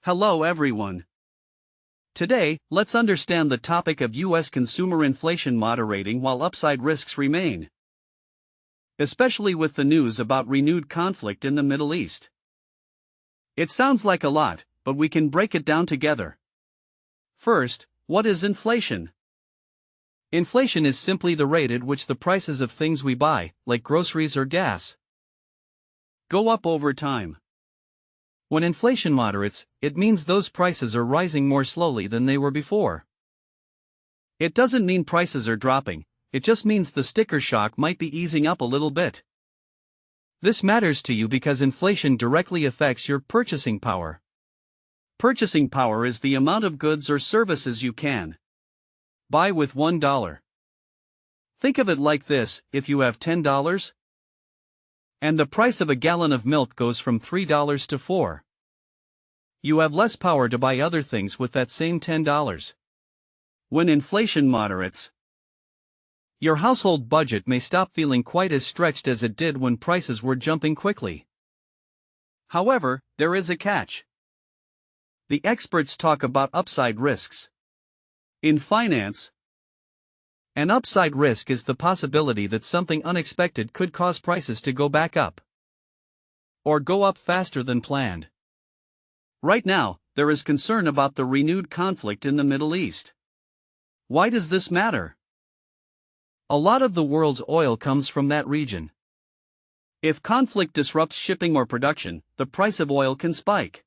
Hello everyone. Today, let's understand the topic of U.S. consumer inflation moderating while upside risks remain. Especially with the news about renewed conflict in the Middle East. It sounds like a lot, but we can break it down together. First, what is inflation? Inflation is simply the rate at which the prices of things we buy, like groceries or gas, go up over time. When inflation moderates, it means those prices are rising more slowly than they were before. It doesn't mean prices are dropping, it just means the sticker shock might be easing up a little bit. This matters to you because inflation directly affects your purchasing power. Purchasing power is the amount of goods or services you can buy with $1. Think of it like this: if you have $10, and the price of a gallon of milk goes from $3 to $4. You have less power to buy other things with that same $10. When inflation moderates, your household budget may stop feeling quite as stretched as it did when prices were jumping quickly. However, there is a catch. The experts talk about upside risks. In finance, an upside risk is the possibility that something unexpected could cause prices to go back up, or go up faster than planned. Right now, there is concern about the renewed conflict in the Middle East. Why does this matter? A lot of the world's oil comes from that region. If conflict disrupts shipping or production, the price of oil can spike.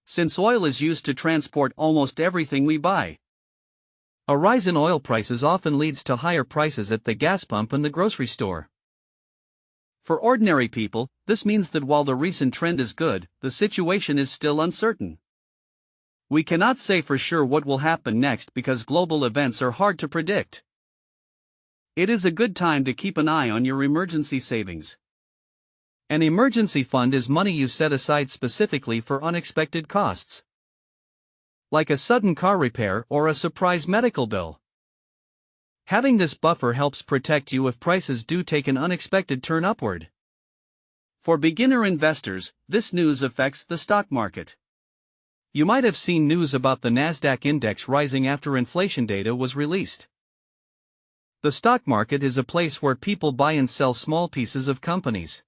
Since oil is used to transport almost everything we buy, a rise in oil prices often leads to higher prices at the gas pump and the grocery store. For ordinary people, this means that while the recent trend is good, the situation is still uncertain. We cannot say for sure what will happen next because global events are hard to predict. It is a good time to keep an eye on your emergency savings. An emergency fund is money you set aside specifically for unexpected costs, like a sudden car repair or a surprise medical bill. Having this buffer helps protect you if prices do take an unexpected turn upward. For beginner investors, this news affects the stock market. You might have seen news about the Nasdaq index rising after inflation data was released. The stock market is a place where people buy and sell small pieces of companies.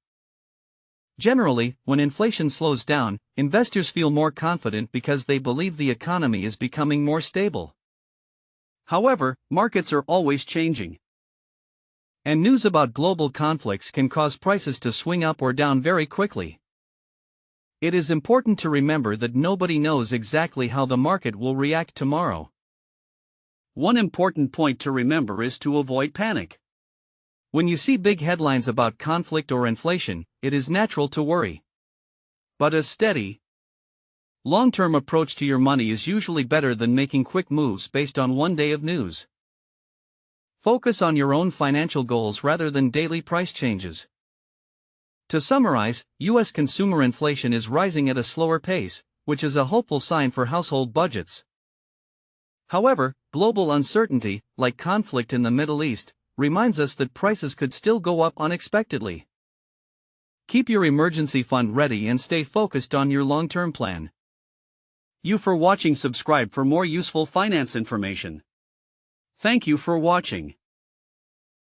Generally, when inflation slows down, investors feel more confident because they believe the economy is becoming more stable. However, markets are always changing, and news about global conflicts can cause prices to swing up or down very quickly. It is important to remember that nobody knows exactly how the market will react tomorrow. One important point to remember is to avoid panic. When you see big headlines about conflict or inflation, it is natural to worry. But a steady, long-term approach to your money is usually better than making quick moves based on one day of news. Focus on your own financial goals rather than daily price changes. To summarize, U.S. consumer inflation is rising at a slower pace, which is a hopeful sign for household budgets. However, global uncertainty, like conflict in the Middle East, reminds us that prices could still go up unexpectedly. Keep your emergency fund ready and stay focused on your long-term plan. You for watching. Subscribe for more useful finance information. Thank you for watching.